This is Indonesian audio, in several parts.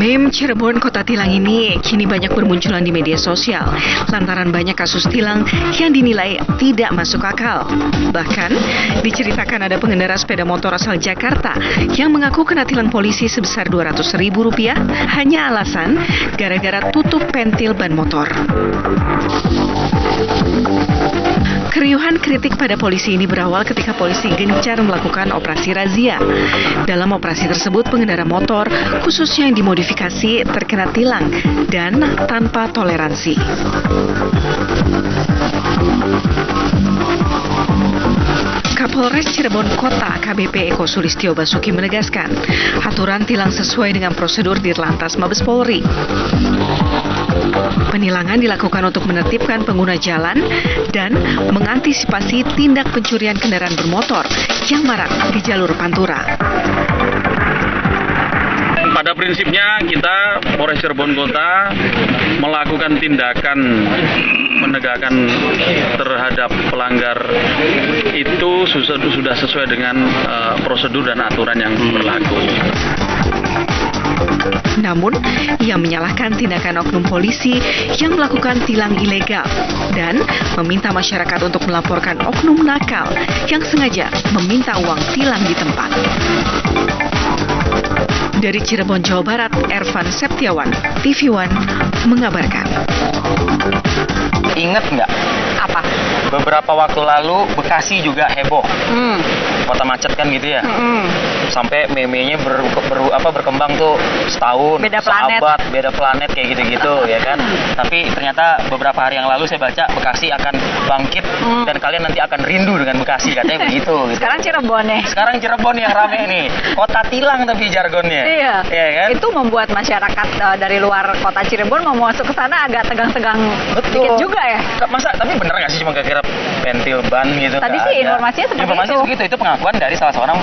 Meme Cirebon Kota Tilang ini kini banyak bermunculan di media sosial lantaran banyak kasus tilang yang dinilai tidak masuk akal. Bahkan diceritakan ada pengendara sepeda motor asal Jakarta yang mengaku kena tilang polisi sebesar Rp200.000 hanya alasan gara-gara tutup pentil ban motor. Keriuhan kritik pada polisi ini berawal ketika polisi gencar melakukan operasi razia. Dalam operasi tersebut, pengendara motor, khususnya yang dimodifikasi, terkena tilang dan tanpa toleransi. Kapolres Cirebon Kota KBP Eko Sulistyo Basuki menegaskan, aturan tilang sesuai dengan prosedur Dirlantas Mabes Polri. Penilangan dilakukan untuk menertibkan pengguna jalan dan mengantisipasi tindak pencurian kendaraan bermotor yang marak di jalur Pantura. Pada prinsipnya kita Polres Cirebon Kota melakukan tindakan menegakkan terhadap pelanggar itu sudah sesuai dengan prosedur dan aturan yang berlaku. Namun, ia menyalahkan tindakan oknum polisi yang melakukan tilang ilegal dan meminta masyarakat untuk melaporkan oknum nakal yang sengaja meminta uang tilang di tempat. Dari Cirebon, Jawa Barat, Ervan Septiawan, TV One mengabarkan. Ingat nggak? Apa? Beberapa waktu lalu Bekasi juga heboh. Kota macet kan gitu ya. Sampai meme-nya berkembang tuh setahun, beda planet. seabad, beda planet kayak gitu-gitu ya kan. Tapi ternyata beberapa hari yang lalu saya baca Bekasi akan bangkit dan kalian nanti akan rindu dengan Bekasi katanya begitu. Gitu. Sekarang Cirebon nih. Sekarang Cirebon yang rame nih. Kota tilang tapi jargonnya. Iya. Iya kan? Itu membuat masyarakat dari luar kota Cirebon mau masuk ke sana agak tegang-tegang dikit juga ya. Masa tapi bener nggak sih cuma gara-gara pentil ban gitu? Tadi sih informasinya seperti informasinya itu. begitu. Itu pengakuan dari salah seorang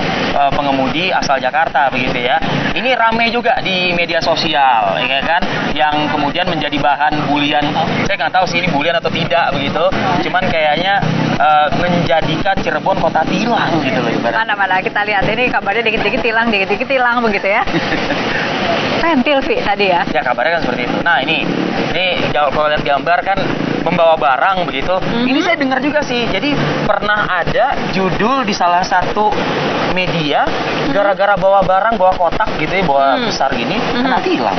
pengemudi asal Jakarta begitu ya. Ini rame juga di media sosial ya kan, yang kemudian menjadi bahan bulian. Saya nggak tahu sih ini bulian atau tidak begitu. Cuman kayaknya menjadikan Cirebon kota tilang gitu loh ibaratnya. Mana kita lihat ini kabarnya dikit-dikit tilang begitu ya. Pentil Vi tadi ya. Ya kabarnya kan seperti itu. Nah ini kalau lihat gambar kan membawa barang begitu. Ini saya dengar juga sih. Jadi pernah ada judul di salah satu media gara-gara bawa barang, bawa kotak gitu ya, bawa besar gini, kena tilang.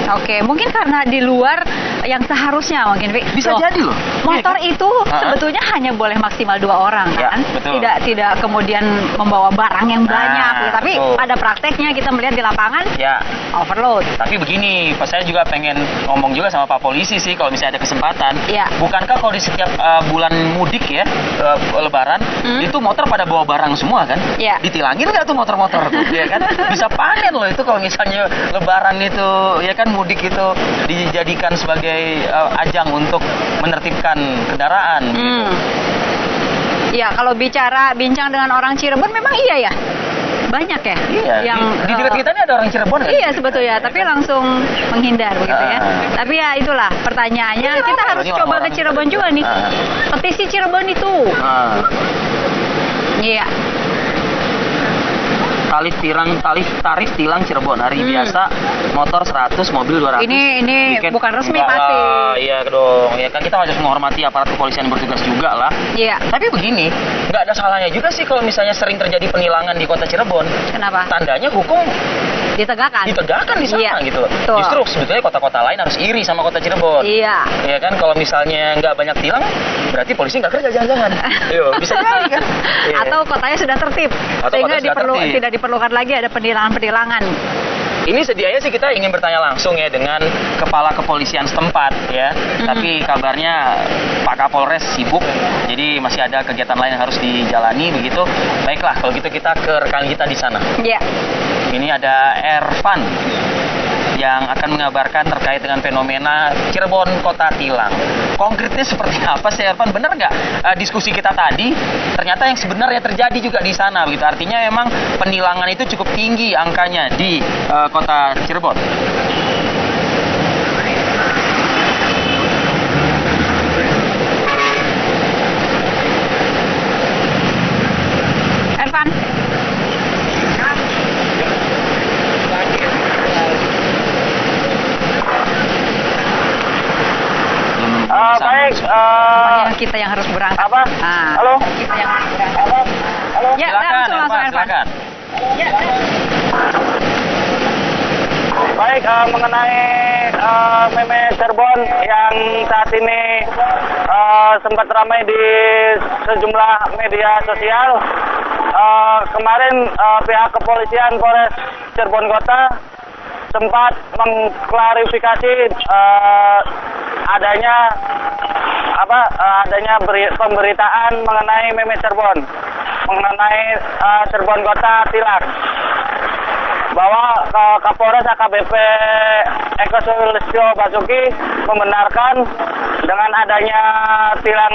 Oke, mungkin karena di luar yang seharusnya mungkin Vi. Bisa jadi loh. Motor itu sebetulnya hanya boleh maksimal 2 orang kan. Ya, betul. Tidak kemudian membawa barang yang banyak gitu. Tapi betul. pada prakteknya kita melihat di lapangan Ya. overload. Tapi begini, saya juga pengen ngomong juga sama Pak Polisi sih kalau misalnya ada kesempatan. Iya. Bukankah kalau di setiap bulan mudik ya, Lebaran, itu motor pada bawa barang semua kan? Iya. Ditilangin nggak tuh motor-motor tuh, ya kan? Bisa panen loh itu kalau misalnya Lebaran itu, ya kan mudik itu dijadikan sebagai ajang untuk menertibkan kendaraan. Gitu. Ya, kalau bincang dengan orang Cirebon memang iya ya. Banyak ya Iya, yang di dekat kita ini ada orang Cirebon kan? Iya sebetulnya, tapi langsung menghindar begitu ya. Tapi ya itulah pertanyaannya, kita harus coba ke Cirebon juga nih. Petisi Cirebon itu. Iya. Tarif tilang Cirebon hari biasa motor 100, mobil 200. Ini Weekend, bukan resmi enggak pasti. lah, iya dong. Ya kan kita harus menghormati aparat kepolisian yang bertugas juga lah. Iya. Tapi begini, nggak ada salahnya juga sih kalau misalnya sering terjadi penilangan di kota Cirebon. Kenapa? Tandanya hukum Ditegakkan di sana Iya, gitu. betul. Justru sebetulnya kota-kota lain harus iri sama kota Cirebon. Iya. Ya kan kalau misalnya nggak banyak tilang, berarti polisi nggak kerja jangan-jangan. Yo, bisa jadi kan. Iya. Atau kotanya sudah tertib, Atau sehingga kota sudah tertib. tidak diperlukan lagi ada penilangan. Ini sedianya sih kita ingin bertanya langsung ya dengan kepala kepolisian setempat ya. Tapi kabarnya Pak Kapolres sibuk, jadi masih ada kegiatan lain yang harus dijalani begitu. Baiklah, kalau gitu kita ke rekan kita di sana. Iya. Ini ada Ervan yang akan mengabarkan terkait dengan fenomena Cirebon Kota Tilang. Konkretnya seperti apa sih Ervan? Benar nggak diskusi kita tadi? Ternyata yang sebenarnya terjadi juga di sana. Begitu. Artinya memang penilangan itu cukup tinggi angkanya di Kota Cirebon. Ervan. kita yang harus berangkat. Apa? Nah, Halo? kita yang harus berangkat. Ya, langsung Ervan, Ervan. silakan. Baik, mengenai meme Cirebon yang saat ini sempat ramai di sejumlah media sosial. Kemarin pihak kepolisian Polres Cirebon Kota sempat mengklarifikasi adanya pemberitaan mengenai meme Cirebon, mengenai Cirebon Kota tilang, bahwa Kapolres AKBP Eko Sulistyo Basuki membenarkan dengan adanya tilang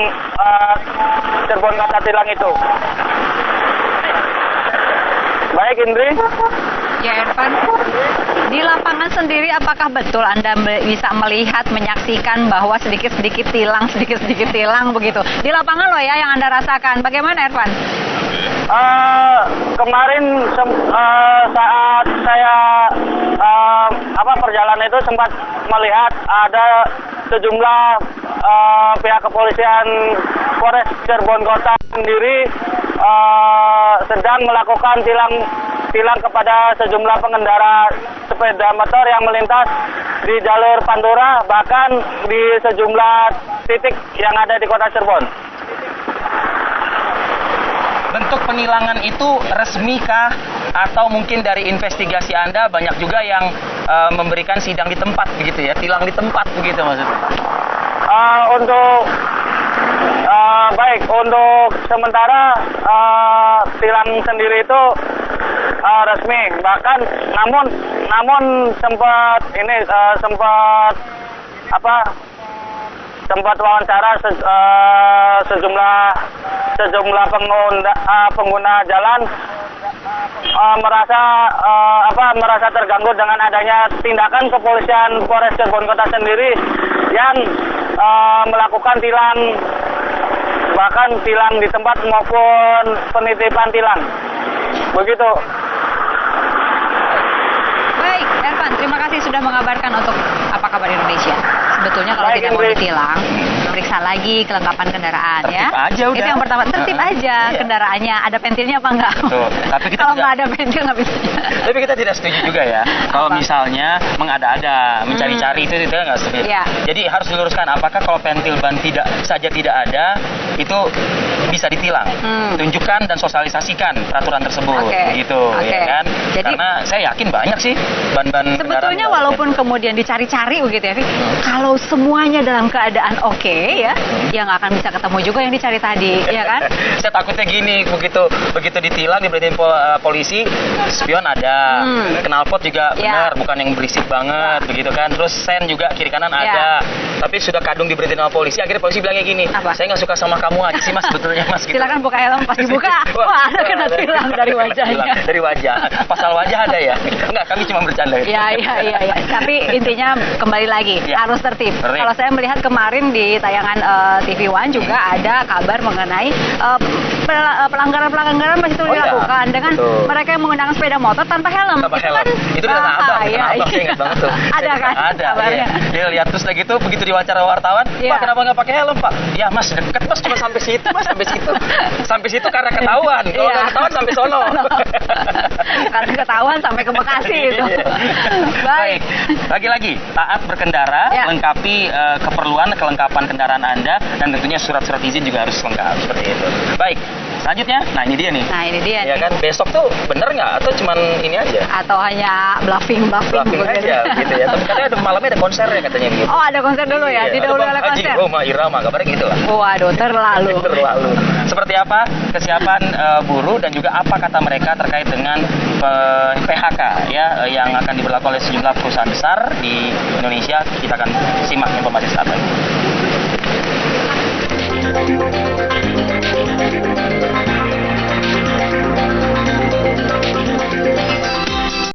Cirebon Kota tilang itu. Baik, Indri. Ya, Ervan. Di lapangan sendiri apakah betul Anda bisa melihat, menyaksikan bahwa sedikit-sedikit tilang begitu? Di lapangan loh ya yang Anda rasakan. Bagaimana, Ervan? Kemarin saat saya perjalanan itu sempat melihat ada sejumlah pihak kepolisian Polres Cirebon Kota sendiri sedang melakukan tilang kepada sejumlah pengendara sepeda motor yang melintas di jalur Pantura, bahkan di sejumlah titik yang ada di kota Cirebon. Bentuk penilangan itu resmikah atau mungkin dari investigasi Anda banyak juga yang memberikan sidang di tempat begitu ya, tilang di tempat begitu maksudnya? Untuk sementara tilang sendiri itu resmi, bahkan namun sempat wawancara sejumlah pengguna jalan merasa terganggu dengan adanya tindakan kepolisian Polres Cirebon Kota sendiri yang melakukan tilang, bahkan tilang di tempat maupun penitipan tilang. Begitu. Baik, Ervan, terima kasih sudah mengabarkan untuk Apa Kabar Indonesia. Sebetulnya kalau Baik, tidak mau Indri. ditilang, periksa lagi kelengkapan kendaraan Tertib ya. aja udah. Itu yang pertama, tertib aja Iya. kendaraannya, ada pentilnya apa enggak? Betul. Tapi kita kalau juga- nggak ada pentil nggak bisa. Tapi kita tidak setuju juga ya. Kalau Apa? misalnya mengada-ada, mencari-cari itu kita nggak setuju. Iya. Jadi harus diluruskan apakah kalau pentil ban tidak ada itu bisa ditilang. Tunjukkan dan sosialisasikan peraturan tersebut, Oke. gitu Oke. ya kan? Jadi- Karena saya yakin banyak sih ban-ban Sebetulnya kendaraan- walaupun kemudian dicari-cari begitu ya, Vi, kalau semuanya dalam keadaan oke ya, ya nggak akan bisa ketemu juga yang dicari tadi, ya kan? Saya takutnya gini, begitu ditilang diberhentiin polisi, spion ada, knalpot juga Ya. benar, bukan yang berisik banget, begitu kan. Terus sen juga kiri kanan Ya. ada. Tapi sudah kadung diberhentiin sama polisi, akhirnya polisi bilangnya gini, Apa? saya nggak suka sama kamu aja sih mas sebetulnya mas. Gitu. Silakan buka helm, pas dibuka, wah ada kena tilang dari wajahnya. Dari wajah, pasal wajah ada ya? Enggak, kami cuma bercanda. Ya. Tapi intinya kembali lagi Ya. harus tertib. Tertib. Kalau saya melihat kemarin di tayangan TV One juga ada kabar mengenai pelanggaran-pelanggaran masih terus Oh, iya. dilakukan dengan Betul. mereka yang menggunakan sepeda motor tanpa helm. Tanpa helm. Kan Itu di Tanah Abang, bahaya. Tanah Abang, saya ingat banget tuh. Ada kan? Ada, kabarnya. iya. Dia lihat terus lagi tuh, begitu diwawancara wartawan, Iya. Pak kenapa nggak pakai helm Pak? Ya Mas deket Mas, cuma sampai situ Mas, sampai situ. Sampai situ karena ketahuan, kalau Iya. nggak ketahuan sampai sono. Karena ketahuan sampai ke Bekasi itu. Baik, lagi-lagi taat berkendara, Ya. lengkapi kelengkapan kendaraan Anda, dan tentunya surat-surat izin juga harus lengkap seperti itu. Baik, selanjutnya, nah ini dia nih. Nah ini dia Ya nih. kan, besok tuh bener nggak atau cuman ini aja? Atau hanya bluffing Bluffing aja gitu ya. Tapi katanya malamnya ada konser ya katanya gitu. Oh ada konser dulu ya, Iya, didahului ada oleh Bang Haji konser. Roma Irama, kabarnya gitu lah. Waduh, terlalu. Terlalu. Seperti apa kesiapan buruh dan juga apa kata mereka terkait dengan PHK ya yang akan diberlakukan oleh sejumlah perusahaan besar di Indonesia. Kita akan simak informasi saat lagi.